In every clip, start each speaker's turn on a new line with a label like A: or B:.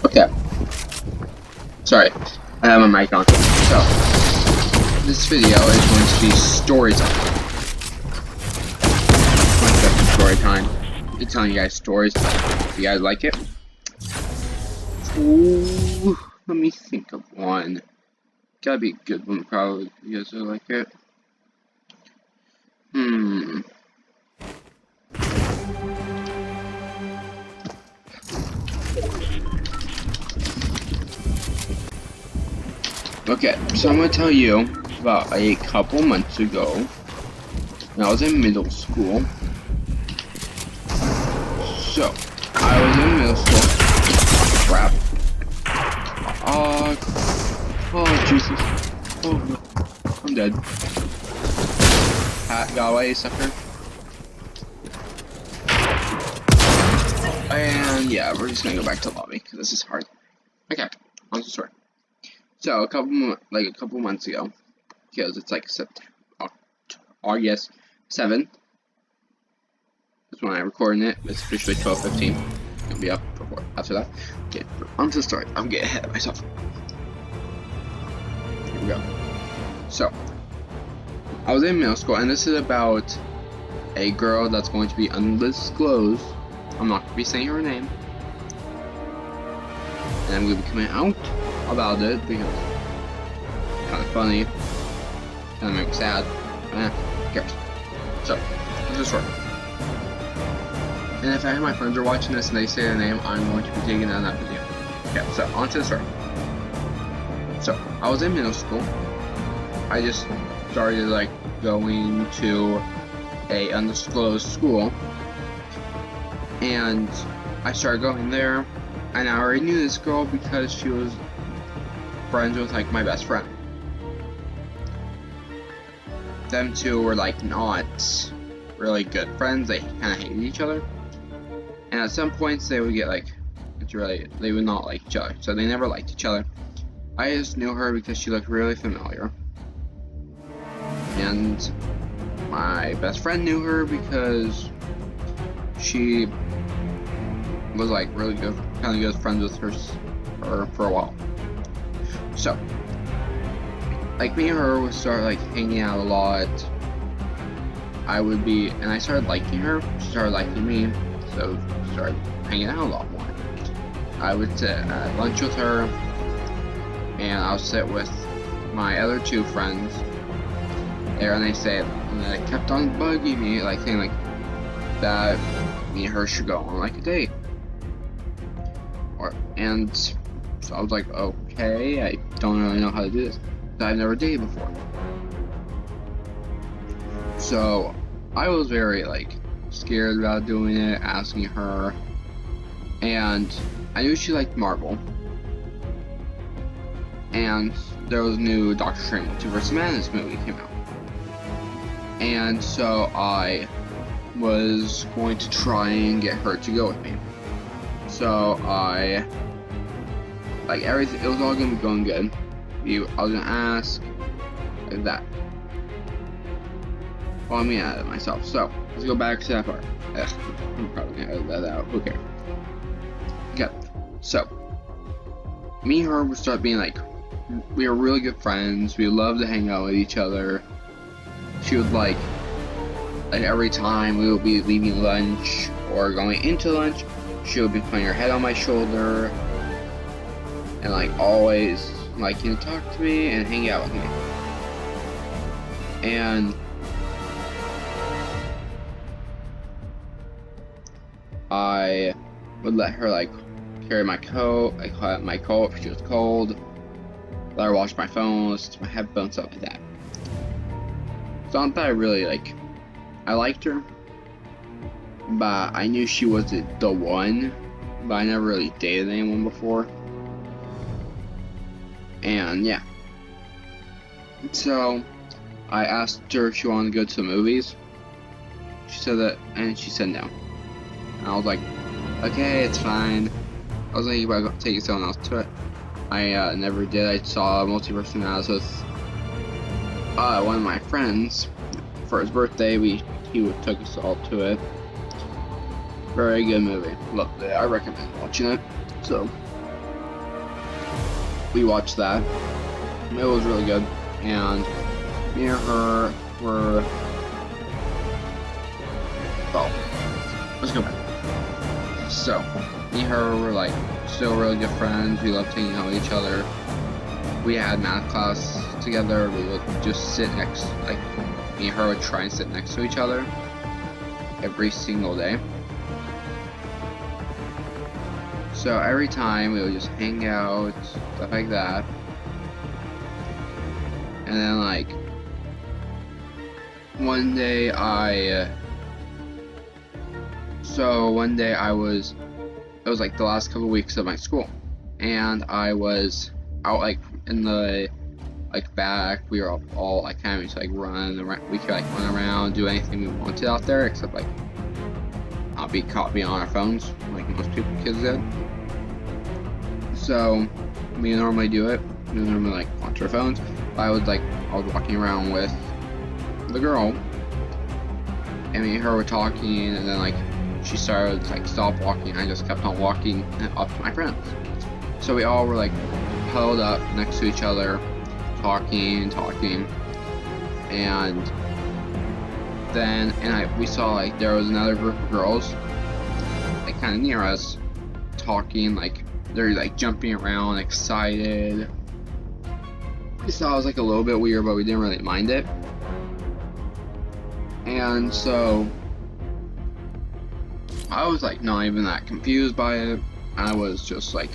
A: Okay. Sorry, I have my mic on. So, this video is going to be story time. Story time. I'll be telling you guys stories. If you guys like it. Ooh, let me think of one. Gotta be a good one, probably. You guys will like it. Okay, so I'm gonna tell you about a couple months ago when I was in middle school. So, I was in middle school. Crap. Oh, Jesus. Oh, no. I'm dead. Hat got away, sucker. And yeah, we're just gonna go back to lobby because this is hard. Okay, on to the story. So a couple months ago, because it's like August 7th. That's when I recorded it. It's officially 12:15. It'll be up after that. Okay, on to the story. I'm getting ahead of myself. Here we go. So I was in middle school, and this is about a girl that's going to be undisclosed. I'm not going to be saying her name. And I'm going to be coming out about it because it's kind of funny. Kind of make me sad. Who cares? So, this is short. And if any of my friends are watching this and they say their name, I'm going to be taking out that video. Okay, so on to the story. So, I was in middle school. I just started like going to a undisclosed school. And I started going there, and I already knew this girl because she was friends with like my best friend. Them two were like not really good friends. They kind of hated each other, and at some points they would get like they would not like each other, so they never liked each other. I just knew her because she looked really familiar, and my best friend knew her because she was like really good, kind of good friends with her for a while. So, like me and her would start like hanging out a lot. And I started liking her. She started liking me, so we started hanging out a lot more. I would sit at lunch with her, and I'll sit with my other two friends there, and they kept on bugging me, like saying like that me and her should go on like a date. And So I was like, okay, I don't really know how to do this. I've never dated before. So I was very like scared about doing it, asking her, and I knew she liked Marvel. And there was a new Doctor Strange Multiverse of Madness movie came out. And so I was going to try and get her to go with me. So I, like everything, it was all gonna be going good. I was gonna ask, like that. Well, I'm gonna edit myself. So let's go back to that part. I'm probably gonna edit that out. Who cares? Okay. So me and her would start being like, we were really good friends. We loved to hang out with each other. She would like every time we would be leaving lunch or going into lunch, she would be putting her head on my shoulder and like always like, you know, talk to me and hang out with me. And I would let her like carry my coat, like my coat if she was cold. Let her wash my phone, listen to my headphones, stuff like that. So not that I really like, I liked her, but I knew she wasn't the one, but I never really dated anyone before. And yeah. So I asked her if she wanted to go to the movies. She said that, and she said no. And I was like, okay, it's fine. I was thinking about taking someone else to it. I never did. I saw Multiverse of Madness with one of my friends for his birthday. He took us all to it. Very good movie. Loved it. I recommend watching it. So we watched that. It was really good. And me and her were, well, let's go back. So me and her were like still really good friends. We loved hanging out with each other. We had math class together. We would just sit next, like me and her would try and sit next to each other every single day. So every time we would just hang out, stuff like that. And then like one day it was like the last couple weeks of my school, and I was out like in the like back. We were all like kind of like run around. We could like run around, do anything we wanted out there, except like not be caught being on our phones like most kids did. So we normally do it. We normally like watch our phones. I was walking around with the girl, and me and her were talking, and then like she started to like stop walking. I just kept on walking up to my friends. So we all were like huddled up next to each other, talking, and then we saw like there was another group of girls like kind of near us talking, like they're like jumping around, excited. We thought it was like a little bit weird, but we didn't really mind it. And so I was like not even that confused by it. I was just like,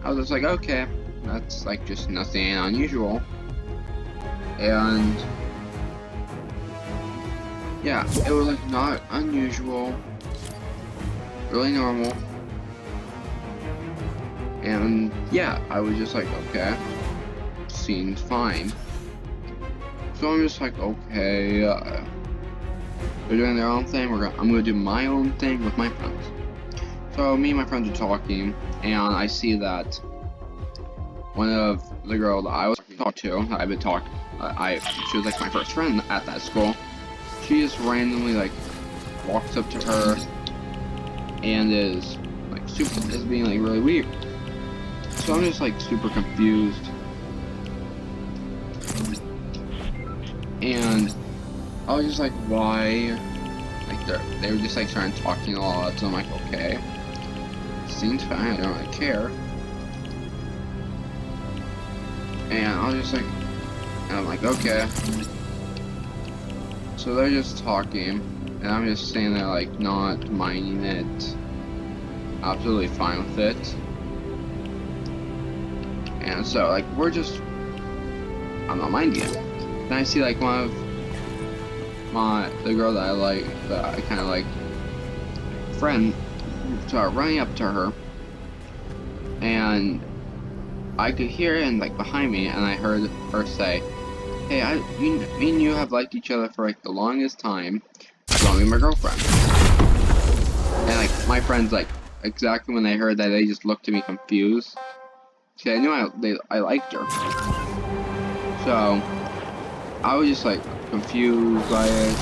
A: okay, that's like just nothing unusual. And yeah, it was like not unusual, really normal. And yeah, I was just like, okay, seems fine. So I'm just like, okay, they're doing their own thing. I'm gonna do my own thing with my friends. So me and my friends are talking, and I see that one of the girl that I was talking to, that I've been talking, she was like my first friend at that school. She just randomly like walks up to her and is being like really weird. So I'm just like super confused. And I was just like, why? Like they were just like starting talking a lot, so I'm like, okay, seems fine, I don't really care. And I was just like, and I'm like, okay. So they're just talking, and I'm just standing there like not minding it, absolutely fine with it. And so, like, we're just, I'm not minding it. Then I see, like, one of the girl that I like, that I kind of like, friend, start running up to her, and I could hear it, and, like, behind me, and I heard her say, hey, me and you have liked each other for, like, the longest time. You want to be my girlfriend? And, like, my friends, like, exactly when they heard that, they just looked at me confused. See, I knew I liked her. So, I was just, like, confused by it.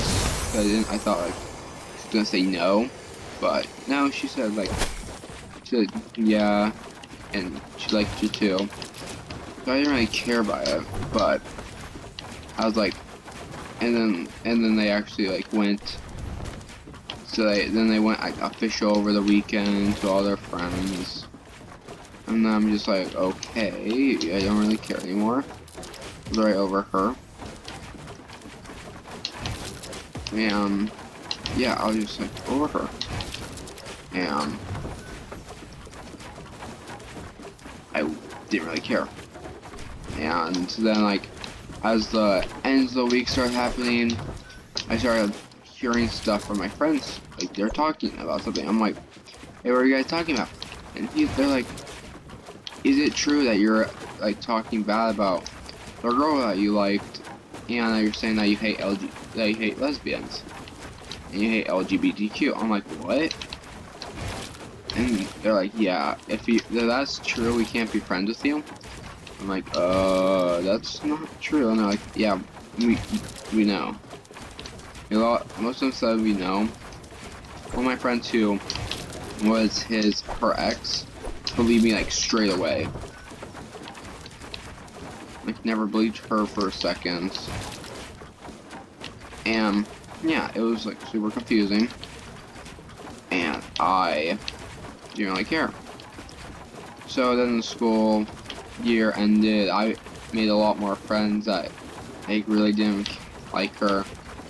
A: I thought, like, she was gonna say no. But, no, she said, like, yeah, and she liked you too. So I didn't really care about it, but I was like, and then they actually, like, went. So then they went, like, official over the weekend to all their friends. And then I'm just like, okay, I don't really care anymore. I was right over her. And yeah, I was just like over her. And I didn't really care. And then, like, as the ends of the week started happening, I started hearing stuff from my friends. Like, they're talking about something. I'm like, hey, what are you guys talking about? And they're like, is it true that you're, like, talking bad about the girl that you liked, and that you're saying that you hate lesbians, and you hate LGBTQ? I'm like, what? And they're like, yeah, if that's true, we can't be friends with you. I'm like, that's not true. And they're like, yeah, we know. Most of them said we know. One of my friends who was her ex believed me, like, straight away. Like, never believed her for a second. And yeah, it was, like, super confusing. And I didn't really care. So then the school year ended. I made a lot more friends that, like, really didn't like her.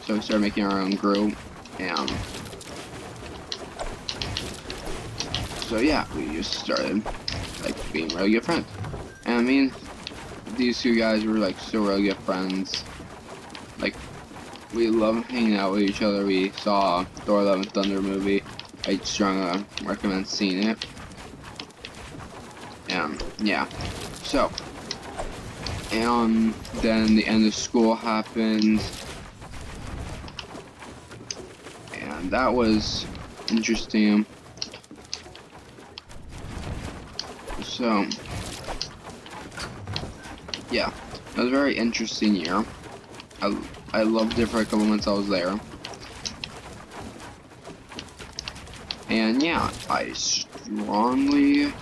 A: So we started making our own group. And so yeah, we just started, like, being really good friends. And I mean, these two guys were, like, still really good friends. Like, we love hanging out with each other. We saw Thor: Love and Thunder movie. I strongly recommend seeing it. And yeah, so, and then the end of school happened, and that was interesting. So yeah, it was a very interesting year. I loved it for a couple months I was there. And yeah, I strongly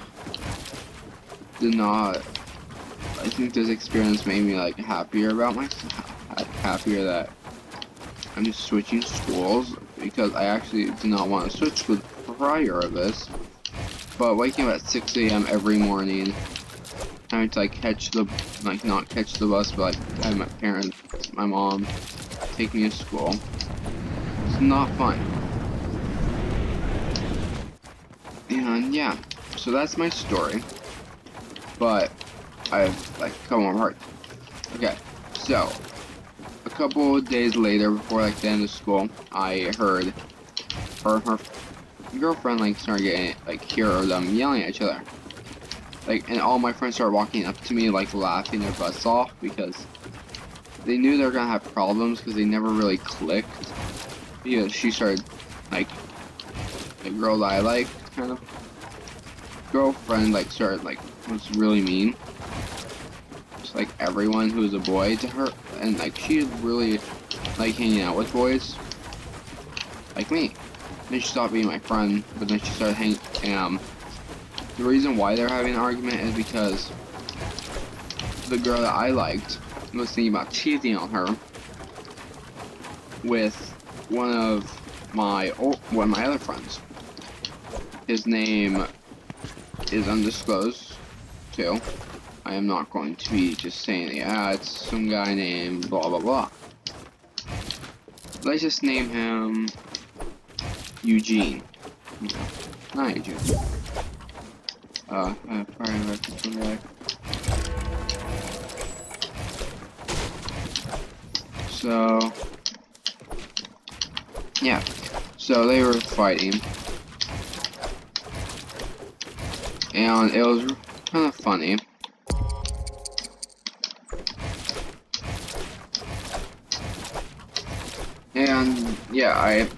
A: did not. I think this experience made me, like, happier about myself. Happier that I'm switching schools, because I actually did not want to switch with prior of this. But waking up at 6 a.m. every morning, having to, like, not catch the bus, but, like, have my parents, my mom, take me to school. It's not fun. And yeah, so that's my story. But I have, like, a couple more parts. Okay, so a couple of days later, before, like, the end of school, I heard her and her girlfriend, like, started getting, like, hear them yelling at each other. Like, and all my friends started walking up to me, like, laughing their butts off, because they knew they were gonna have problems, because they never really clicked. Because she started, like, the girl that I liked, kind of girlfriend, like, started, like, was really mean. Just like everyone who was a boy to her, and, like, she really like hanging out with boys, like me. Then she stopped being my friend, but then she started hanging. The reason why they're having an argument is because the girl that I liked was thinking about cheating on her with one of my other friends. His name is undisclosed too. I am not going to be just saying, yeah, it's some guy named blah blah blah. Let's just name him Eugene. No, not Eugene. Probably So yeah, so they were fighting, and it was kind of funny. And yeah, I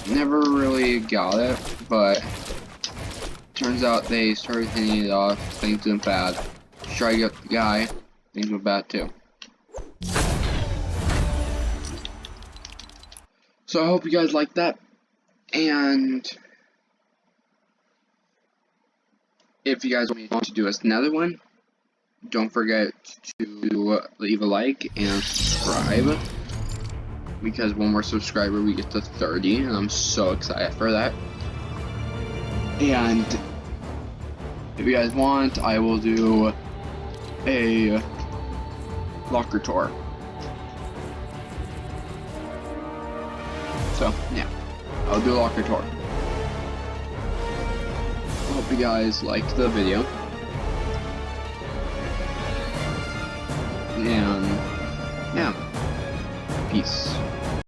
A: never really got it, but turns out they started hitting it off. Things went bad. Try to get the guy. Things went bad too. So I hope you guys like that, and if you guys want to do us another one, don't forget to leave a like and subscribe, because one more subscriber we get to 30, and I'm so excited for that. And if you guys want, I will do a locker tour. So yeah, I'll do a locker tour. I hope you guys liked the video, and yeah, peace.